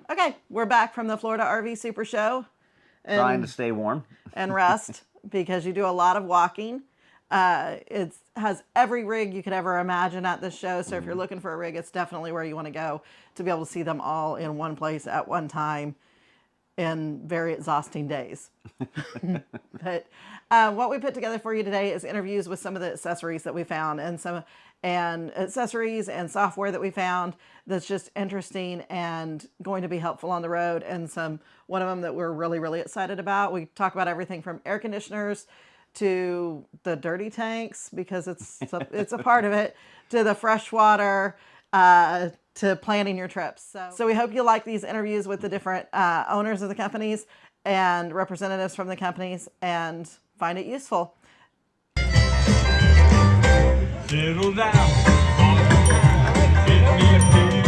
Okay, we're back from the Florida RV Supershow. Trying to stay warm. And rest because you do a lot of walking. It has every rig you could ever imagine at this show. So if you're looking for a rig, it's definitely where you want to go to be able to see them all in one place at one time in very exhausting days. But what we put together for you today is interviews with some of the accessories that we found and accessories and software that we found that's just interesting and going to be helpful on the road. And one of them that we're really, really excited about. We talk about everything from air conditioners to the dirty tanks because it's a part of it, to the fresh water, to planning your trips. So we hope you like these interviews with the different owners of the companies and representatives from the companies and find it useful. Settle down. Get me a beer.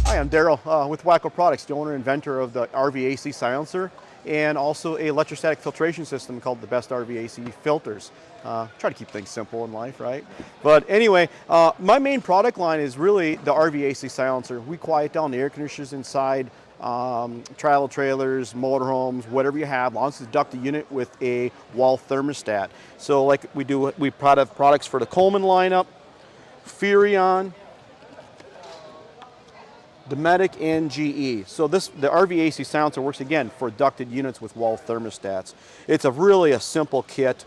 Hi, I'm Daryl with Wacko Products, the owner and inventor of the RV AC silencer and also a electrostatic filtration system called the Best RV AC Filters. Try to keep things simple in life, right? But anyway, my main product line is really the RV AC silencer. We quiet down the air conditioners inside travel trailers, motorhomes, whatever you have, as long as it's a ducted unit with a wall thermostat. So like we have products for the Coleman lineup, Furrion, Dometic, and GE. So the RV AC silencer works again for ducted units with wall thermostats. It's really a simple kit.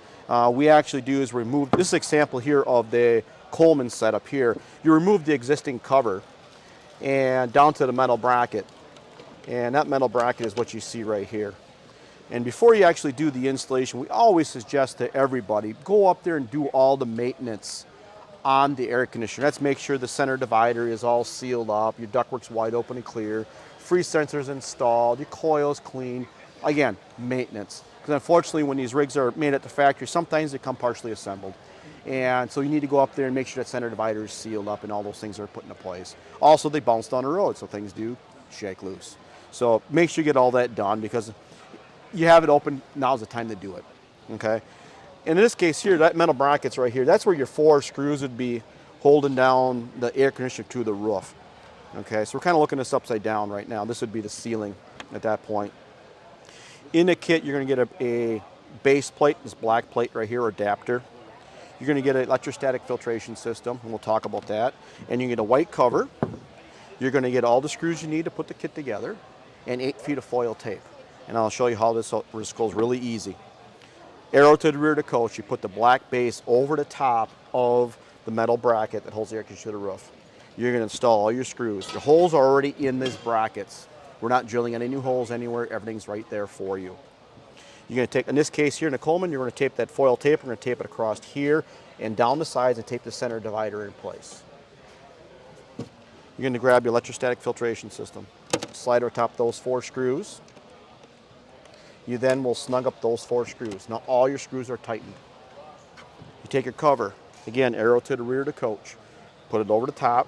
We actually do is remove, this is an example here of the Coleman setup here. You remove the existing cover and down to the metal bracket. And that metal bracket is what you see right here. And before you actually do the installation, we always suggest to everybody, go up there and do all the maintenance on the air conditioner. Let's make sure the center divider is all sealed up, your ductwork's wide open and clear, freeze sensors installed, your coil's clean. Again, maintenance. Because unfortunately when these rigs are made at the factory, sometimes they come partially assembled. And so you need to go up there and make sure that center divider is sealed up and all those things are put into place. Also, they bounce down the road, so things do shake loose. So make sure you get all that done because you have it open, now's the time to do it, okay? In this case here, that metal bracket's right here, that's where your 4 screws would be holding down the air conditioner to the roof. Okay, so we're kind of looking this upside down right now. This would be the ceiling at that point. In the kit, you're going to get a base plate, this black plate right here, adapter. You're going to get an electrostatic filtration system, and we'll talk about that. And you get a white cover. You're going to get all the screws you need to put the kit together, and 8 feet of foil tape. And I'll show you how this goes really easy. Arrow to the rear of the coach, you put the black base over the top of the metal bracket that holds the air conditioner to the roof. You're going to install all your screws. The holes are already in these brackets. We're not drilling any new holes anywhere. Everything's right there for you. You're going to take, in this case here in the Coleman, you're going to tape that foil tape. We're going to tape it across here and down the sides and tape the center divider in place. You're going to grab your electrostatic filtration system. Slide over top those 4 screws. You then will snug up those 4 screws. Now all your screws are tightened. You take your cover, again, arrow to the rear of the coach, put it over the top,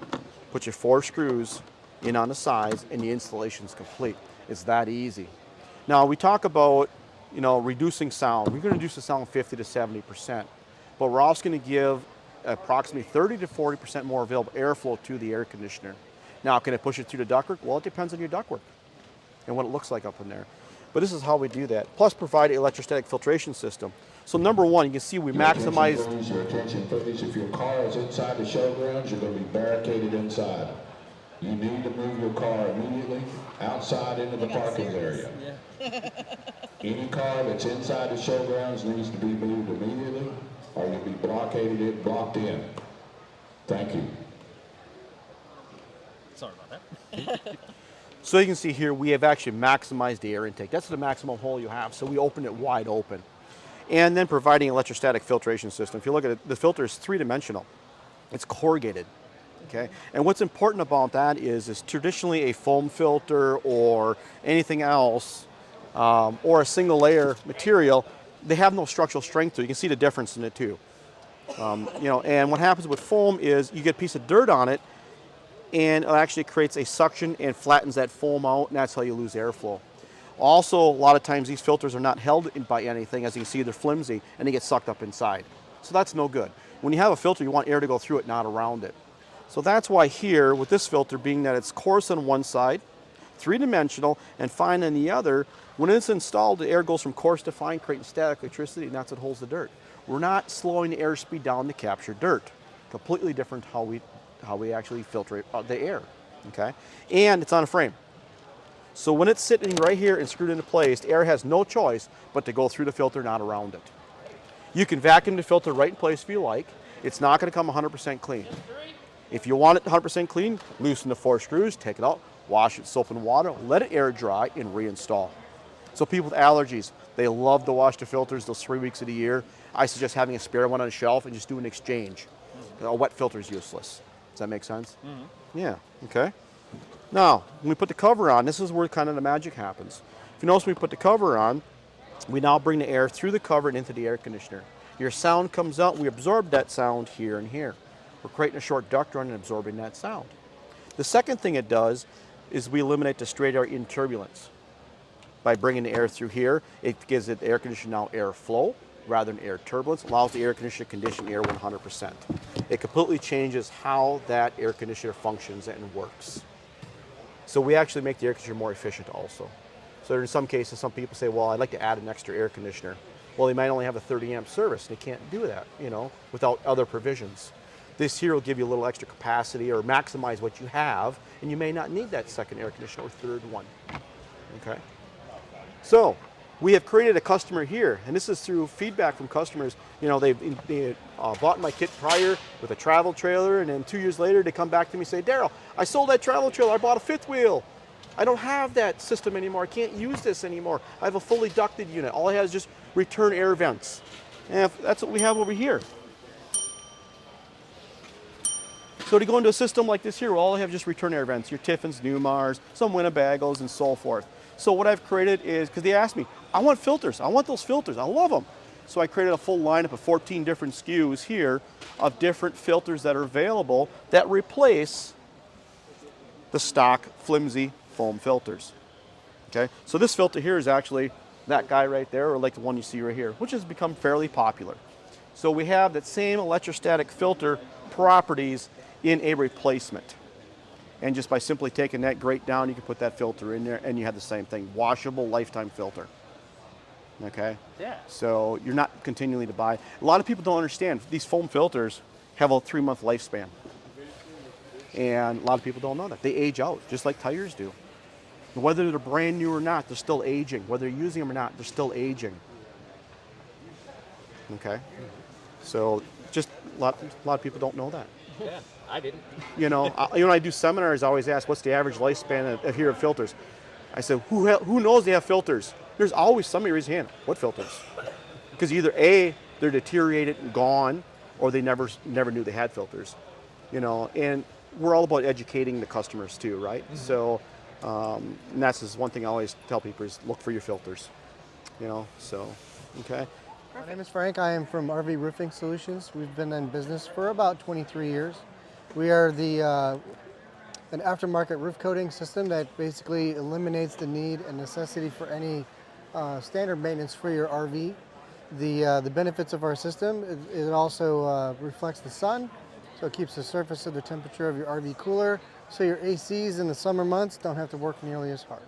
put your 4 screws in on the sides, and the installation is complete. It's that easy. Now we talk about, reducing sound. We're going to reduce the sound 50 to 70%, but we're also going to give approximately 30 to 40% more available airflow to the air conditioner. Now, can it push it through the ductwork? Well, it depends on your ductwork and what it looks like up in there. But this is how we do that. Plus provide an electrostatic filtration system. So number one, you can see we maximize. Your attention please, if your car is inside the showgrounds, you're going to be barricaded inside. You need to move your car immediately outside into the parking area. Any car that's inside the showgrounds needs to be moved immediately or you'll be blocked in. Thank you. Sorry about that. So you can see here, we have actually maximized the air intake. That's the maximum hole you have, so we open it wide open. And then providing electrostatic filtration system. If you look at it, the filter is 3-dimensional. It's corrugated, okay? And what's important about that is traditionally a foam filter or anything else, or a single layer material, they have no structural strength to it. You can see the difference in it too. And what happens with foam is you get a piece of dirt on it, and it actually creates a suction and flattens that foam out, and that's how you lose airflow. Also, a lot of times these filters are not held by anything. As you can see, they're flimsy, and they get sucked up inside. So that's no good. When you have a filter, you want air to go through it, not around it. So that's why here, with this filter, being that it's coarse on one side, three-dimensional, and fine on the other, when it's installed, the air goes from coarse to fine, creating static electricity, and that's what holds the dirt. We're not slowing the airspeed down to capture dirt. Completely different how we actually filter the air, okay? And it's on a frame. So when it's sitting right here and screwed into place, the air has no choice but to go through the filter, not around it. You can vacuum the filter right in place if you like. It's not going to come 100% clean. If you want it 100% clean, loosen the 4 screws, take it out, wash it with soap and water, let it air dry, and reinstall. So people with allergies, they love to wash the filters those 3 weeks of the year. I suggest having a spare one on a shelf and just do an exchange. A wet filter is useless. Does that make sense? Mm-hmm. Yeah, okay. Now, when we put the cover on, this is where kind of the magic happens. If you notice when we put the cover on, we now bring the air through the cover and into the air conditioner. Your sound comes out, we absorb that sound here and here. We're creating a short duct run and absorbing that sound. The second thing it does is we eliminate the straight air in turbulence. By bringing the air through here, it gives the air conditioner now air flow rather than air turbulence, allows the air conditioner to condition air 100%. It completely changes how that air conditioner functions and works. So we actually make the air conditioner more efficient also. So in some cases, some people say, well, I'd like to add an extra air conditioner. Well, they might only have a 30 amp service. They can't do that, without other provisions. This here will give you a little extra capacity or maximize what you have, and you may not need that second air conditioner or third one, okay? So we have created a customer here, and this is through feedback from customers. They bought my kit prior with a travel trailer, and then 2 years later, they come back to me and say, Daryl, I sold that travel trailer, I bought a fifth wheel. I don't have that system anymore, I can't use this anymore. I have a fully ducted unit. All I have is just return air vents. And that's what we have over here. So to go into a system like this here, we'll all have just return air vents, your Tiffins, Newmars, some Winnebagos, and so forth. So what I've created is, because they asked me, I want filters, I want those filters, I love them. So I created a full lineup of 14 different SKUs here of different filters that are available that replace the stock flimsy foam filters. Okay, so this filter here is actually that guy right there, or like the one you see right here, which has become fairly popular. So we have that same electrostatic filter properties in a replacement. And just by simply taking that grate down, you can put that filter in there and you have the same thing, washable lifetime filter. Okay? Yeah. So you're not continually to buy. A lot of people don't understand, these foam filters have a 3-month lifespan. And a lot of people don't know that. They age out, just like tires do. Whether they're brand new or not, they're still aging. Whether you're using them or not, they're still aging. Okay? So just a lot of people don't know that. Yeah, I didn't. When I do seminars, I always ask, what's the average lifespan of filters? I said, who knows they have filters? There's always somebody raise their hand. What filters? Because either A, they're deteriorated and gone, or they never knew they had filters. And we're all about educating the customers too, right? Mm-hmm. So, and that's just one thing I always tell people is look for your filters. Okay. My name is Frank. I am from RV Roofing Solutions. We've been in business for about 23 years. We are an aftermarket roof coating system that basically eliminates the need and necessity for any standard maintenance for your RV. The benefits of our system, it also reflects the sun, so it keeps the surface of the temperature of your RV cooler, so your ACs in the summer months don't have to work nearly as hard.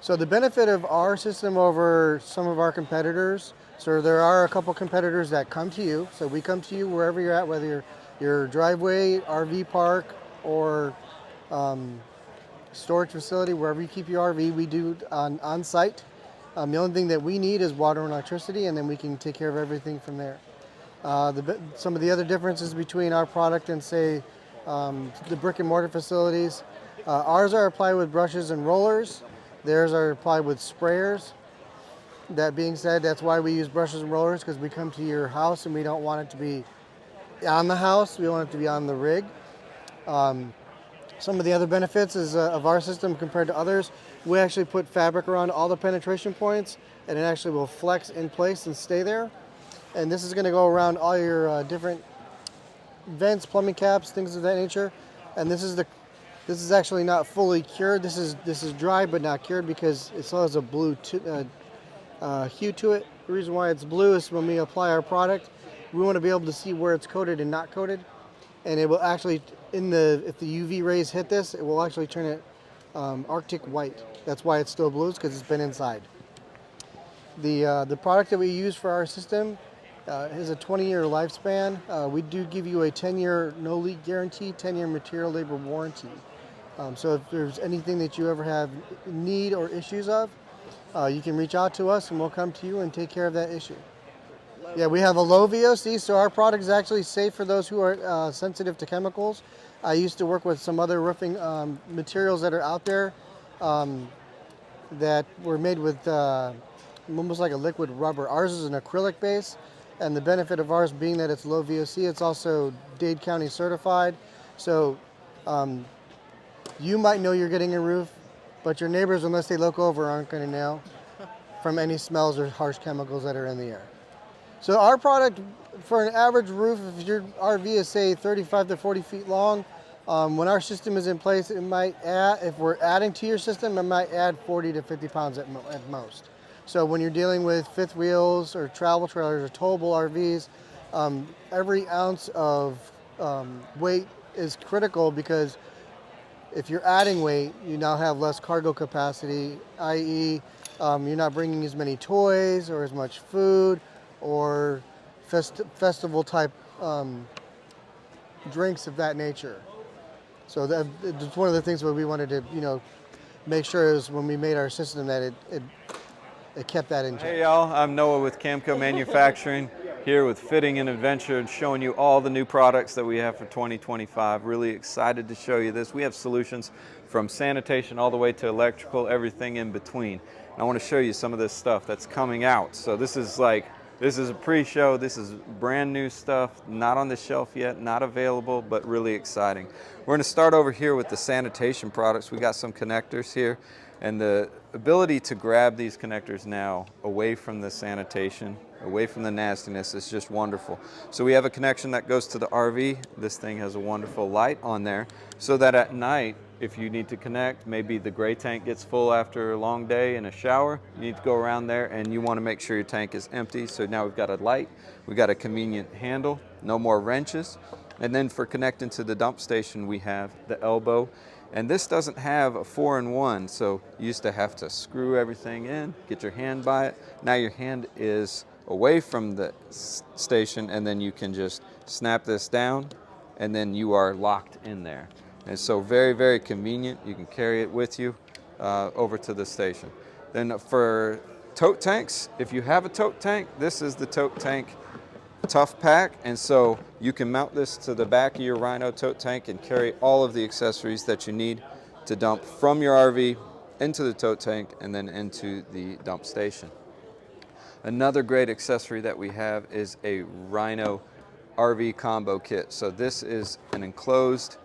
So the benefit of our system over some of our competitors, so there are a couple competitors that come to you. So we come to you wherever you're at, whether you're your driveway, RV park, or storage facility, wherever you keep your RV, we do on site. The only thing that we need is water and electricity, and then we can take care of everything from there. Some of the other differences between our product and, say, the brick and mortar facilities, ours are applied with brushes and rollers. Theirs are applied with sprayers. That being said, that's why we use brushes and rollers, because we come to your house and we don't want it to be on the house, we want it to be on the rig. Some of the other benefits is of our system compared to others, we actually put fabric around all the penetration points, and it actually will flex in place and stay there. And this is going to go around all your different vents, plumbing caps, things of that nature. And this is actually not fully cured. This is dry but not cured because it still has a blue hue to it. The reason why it's blue is when we apply our product, we want to be able to see where it's coated and not coated, and it will actually, if the UV rays hit this, it will actually turn it Arctic white. That's why it's still blue, because it's been inside. The product that we use for our system has a 20-year lifespan. We do give you a 10-year no leak guarantee, 10-year material labor warranty. So if there's anything that you ever have need or issues of, you can reach out to us and we'll come to you and take care of that issue. Yeah, we have a low VOC, so our product is actually safe for those who are sensitive to chemicals. I used to work with some other roofing materials that are out there that were made with almost like a liquid rubber. Ours is an acrylic base, and the benefit of ours being that it's low VOC, it's also Dade County certified. So you might know you're getting a roof, but your neighbors, unless they look over, aren't going to know from any smells or harsh chemicals that are in the air. So our product, for an average roof, if your RV is say 35 to 40 feet long, when our system is in place, it might add, if we're adding to your system, it might add 40 to 50 pounds at most. So when you're dealing with fifth wheels or travel trailers or towable RVs, every ounce of weight is critical, because if you're adding weight, you now have less cargo capacity, i.e. You're not bringing as many toys or as much food or festival type drinks of that nature. So it's one of the things where we wanted to, make sure is when we made our system that it kept that in check. Hey y'all, I'm Noah with Camco Manufacturing, here with Fitting and Adventure, and showing you all the new products that we have for 2025. Really excited to show you this. We have solutions from sanitation all the way to electrical, everything in between. And I want to show you some of this stuff that's coming out. So this is a pre-show. This is brand new stuff, not on the shelf yet, not available, but really exciting. We're going to start over here with the sanitation products. We got some connectors here, and the ability to grab these connectors now away from the sanitation, away from the nastiness, is just wonderful. So we have a connection that goes to the RV. This thing has a wonderful light on there, so that at night, if you need to connect, maybe the gray tank gets full after a long day in a shower, you need to go around there and you want to make sure your tank is empty. So now we've got a light, we've got a convenient handle, no more wrenches. And then for connecting to the dump station, we have the elbow. And this doesn't have a 4-in-1, so you used to have to screw everything in, get your hand by it. Now your hand is away from the station, and then you can just snap this down, and then you are locked in there. And so very, very convenient. You can carry it with you over to the station. Then for tote tanks, if you have a tote tank, this is the tote tank tough pack, and so you can mount this to the back of your Rhino tote tank and carry all of the accessories that you need to dump from your RV into the tote tank and then into the dump station. Another great accessory that we have is a Rhino RV combo kit. So this is an enclosed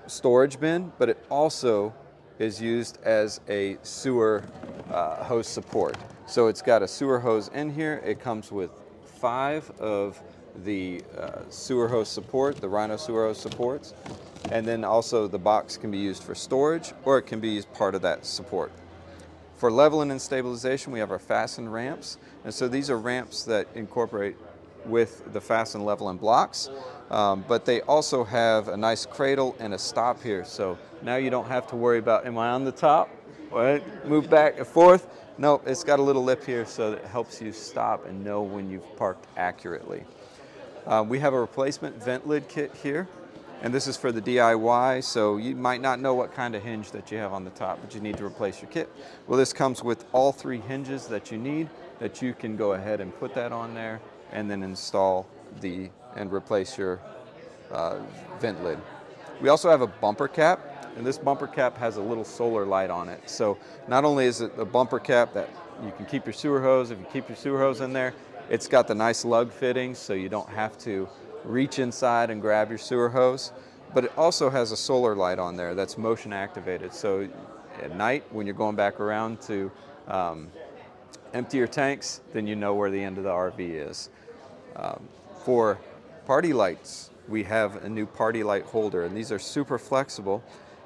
storage bin, but it also is used as a sewer hose support. So it's got a sewer hose in here. It comes with 5 of the sewer hose support, the Rhino sewer hose supports, and then also the box can be used for storage, or it can be used part of that support. For leveling and stabilization, we have our fasten ramps, and so these are ramps that incorporate with the fasten level and blocks, but they also have a nice cradle and a stop here, so now you don't have to worry about, am I on the top? Right? Move back and forth. Nope, it's got a little lip here so that it helps you stop and know when you've parked accurately. We have a replacement vent lid kit here, and this is for the DIY, so you might not know what kind of hinge that you have on the top, but you need to replace your kit. Well, this comes with all 3 hinges that you need, that you can go ahead and put that on there and then install and replace your vent lid. We also have a bumper cap, and this bumper cap has a little solar light on it. So not only is it a bumper cap that you can keep your sewer hose, if you keep your sewer hose in there, it's got the nice lug fittings so you don't have to reach inside and grab your sewer hose, but it also has a solar light on there that's motion activated. So at night when you're going back around to empty your tanks, then you know where the end of the RV is. For party lights, we have a new party light holder, and these are super flexible.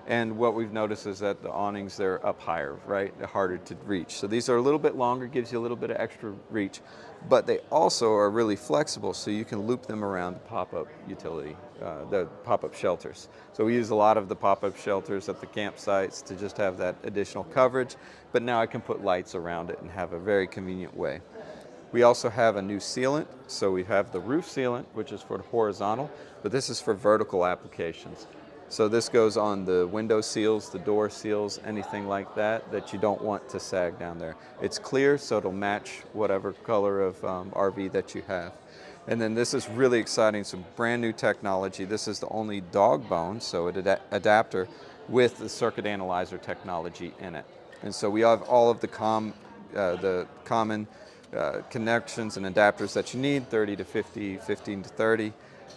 And what we've noticed is that the awnings, they're up higher, right? They're harder to reach. So these are a little bit longer, gives you a little bit of extra reach, but they also are really flexible, so you can loop them around the pop-up utility, the pop-up shelters. So we use a lot of the pop-up shelters at the campsites to just have that additional coverage, but now I can put lights around it and have a very convenient way. We also have a new sealant. So we have the roof sealant, which is for the horizontal, but this is for vertical applications. So this goes on the window seals, the door seals, anything like that that you don't want to sag down there. It's clear, so it'll match whatever color of RV that you have. And then this is really exciting, some brand new technology. This is the only dog bone, so an adapter with the circuit analyzer technology in it. And so we have all of the common connections and adapters that you need, 30 to 50, 15 to 30.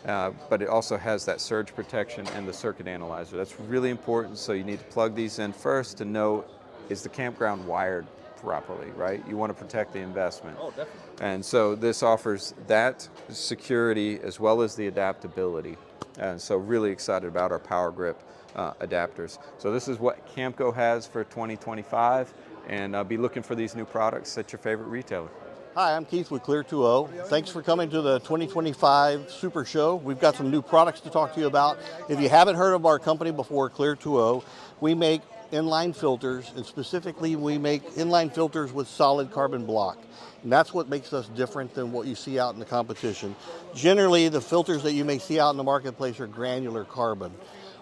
But it also has that surge protection and the circuit analyzer. That's really important, so you need to plug these in first to know, is the campground wired properly, right? You want to protect the investment. Oh, definitely. And so this offers that security as well as the adaptability. And so really excited about our Power Grip adapters. So this is what Camco has for 2025, and be looking for these new products at your favorite retailer. Hi, I'm Keith with Clear 2.0. Thanks for coming to the 2025 Super Show. We've got some new products to talk to you about. If you haven't heard of our company before, Clear 2.0, we make inline filters, and specifically we make inline filters with solid carbon block. And that's what makes us different than what you see out in the competition. Generally, the filters that you may see out in the marketplace are granular carbon.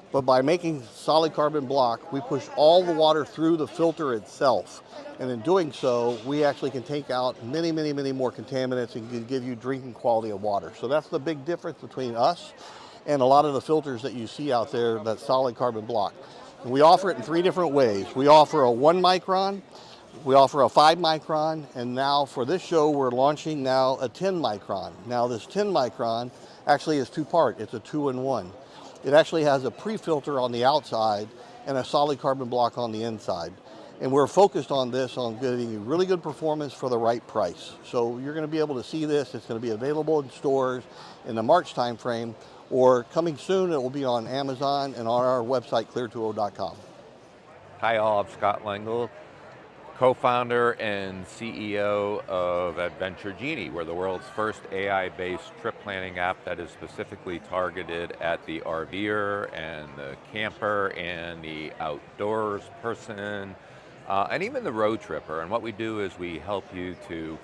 But by making solid carbon block, we push all the water through the filter itself. And in doing so, we actually can take out many, many, many more contaminants and can give you drinking quality of water. So that's the big difference between us and a lot of the filters that you see out there, that solid carbon block. And we offer it in 3 different ways. We offer a 1 micron, we offer a 5 micron, and now for this show, we're launching now a 10 micron. Now this 10 micron actually is 2-part, it's a 2-in-1. It actually has a pre-filter on the outside and a solid carbon block on the inside. And we're focused on this, on getting you really good performance for the right price. So you're going to be able to see this. It's going to be available in stores in the March timeframe, or coming soon, it will be on Amazon and on our website, clear20.com. Hi all, I'm Scott Lengel, co-founder and CEO of Adventure Genie. We're the world's first AI-based trip planning app that is specifically targeted at the RVer and the camper and the outdoors person, and even the road tripper. And what we do is we help you to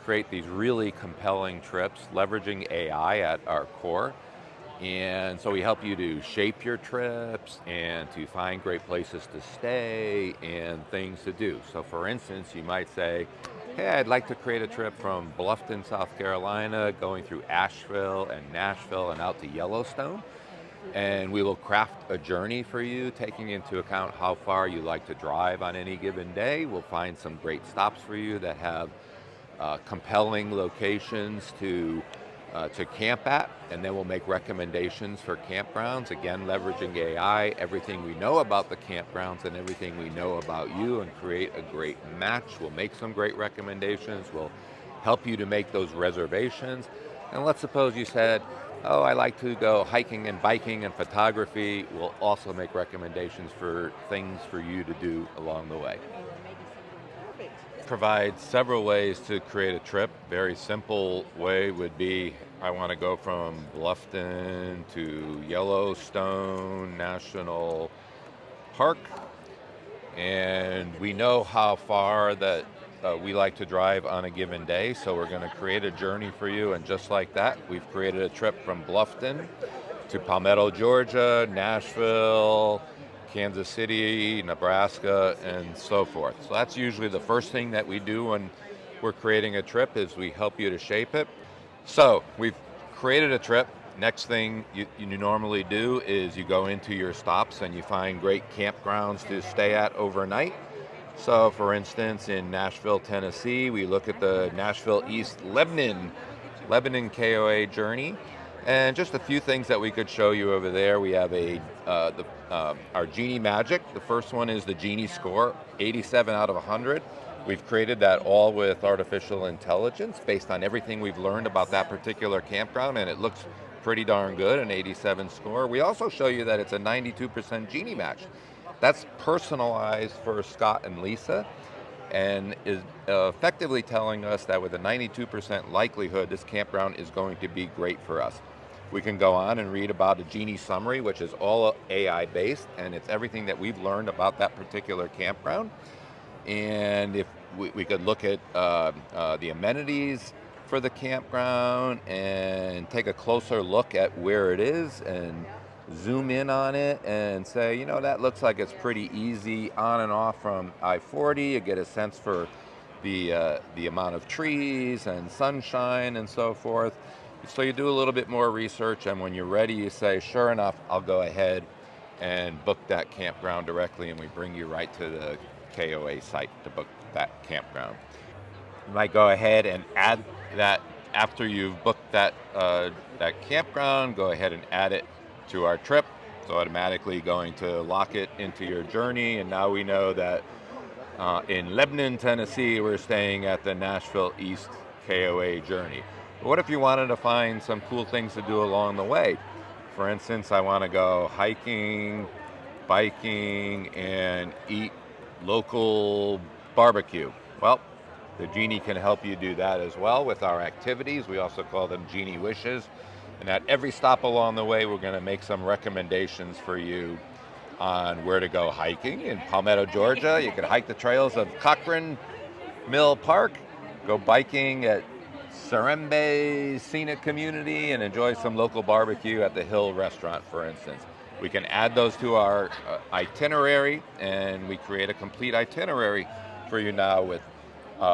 create these really compelling trips, leveraging AI at our core. And so we help you to shape your trips and to find great places to stay and things to do. So for instance, you might say, hey, I'd like to create a trip from Bluffton, South Carolina, going through Asheville and Nashville and out to Yellowstone. And we will craft a journey for you, taking into account how far you like to drive on any given day. We'll find some great stops for you that have compelling locations to camp at, and then we'll make recommendations for campgrounds, again leveraging AI, everything we know about the campgrounds and everything we know about you, and create a great match. We'll make some great recommendations, we'll help you to make those reservations. And let's suppose you said, oh, I like to go hiking and biking and photography. We'll also make recommendations for things for you to do along the way. Provide several ways to create a trip. Very simple way would be, I want to go from Bluffton to Yellowstone National Park, and we know how far that we like to drive on a given day, so we're going to create a journey for you. And just like that, we've created a trip from Bluffton to Palmetto, Georgia, Nashville, Kansas City, Nebraska, and so forth. So that's usually the first thing that we do when we're creating a trip, is we help you to shape it. So we've created a trip. Next thing you normally do is you go into your stops and you find great campgrounds to stay at overnight. So for instance, in Nashville, Tennessee, we look at the Nashville East Lebanon KOA journey. And just a few things that we could show you over there. We have our Genie Magic. The first one is the Genie score, 87 out of 100. We've created that all with artificial intelligence based on everything we've learned about that particular campground, and it looks pretty darn good, an 87 score. We also show you that it's a 92% Genie match. That's personalized for Scott and Lisa, and is effectively telling us that with a 92% likelihood, this campground is going to be great for us. We can go on and read about a Genie summary, which is all AI based, and it's everything that we've learned about that particular campground. And if we could look at the amenities for the campground and take a closer look at where it is and zoom in on it and say, you know, that looks like it's pretty easy on and off from I-40. You get a sense for the amount of trees and sunshine and so forth. So you do a little bit more research, and when you're ready, you say, sure enough, I'll go ahead and book that campground directly, and we bring you right to the KOA site to book that campground. You might go ahead and add that after you've booked that that campground. Go ahead and add it to our trip. It's automatically going to lock it into your journey, and now we know that in Lebanon, Tennessee, we're staying at the Nashville East KOA journey. But what if you wanted to find some cool things to do along the way? For instance, I want to go hiking, biking, and eat local barbecue. Well, the Genie can help you do that as well with our activities. We also call them Genie Wishes. And at every stop along the way, we're going to make some recommendations for you on where to go hiking. In Palmetto, Georgia, you can hike the trails of Cochrane Mill Park, go biking at Serembe Scenic Community, and enjoy some local barbecue at the Hill Restaurant, for instance. We can add those to our itinerary, and we create a complete itinerary for you now with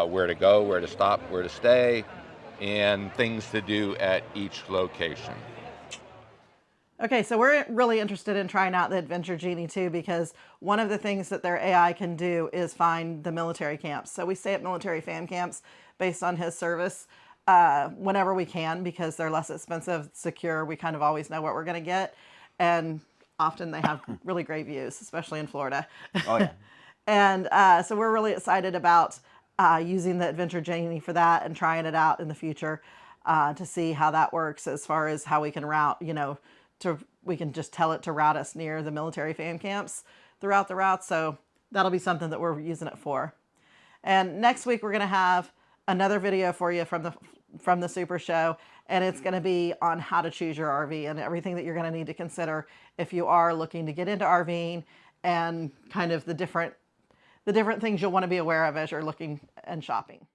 where to go, where to stop, where to stay, and things to do at each location. Okay, so we're really interested in trying out the Adventure Genie too, because one of the things that their AI can do is find the military camps. So we stay at military fan camps based on his service whenever we can, because they're less expensive, secure. We kind of always know what we're going to get. And often they have really great views, especially in Florida. Oh, yeah. And so we're really excited about using the Adventure Genie for that and trying it out in the future to see how that works as far as how we can route, you know, we can just tell it to route us near the military fan camps throughout the route. So that'll be something that we're using it for. And next week we're going to have another video for you from the Super Show, and it's going to be on how to choose your RV and everything that you're going to need to consider if you are looking to get into RVing, and kind of the different things you'll want to be aware of as you're looking and shopping.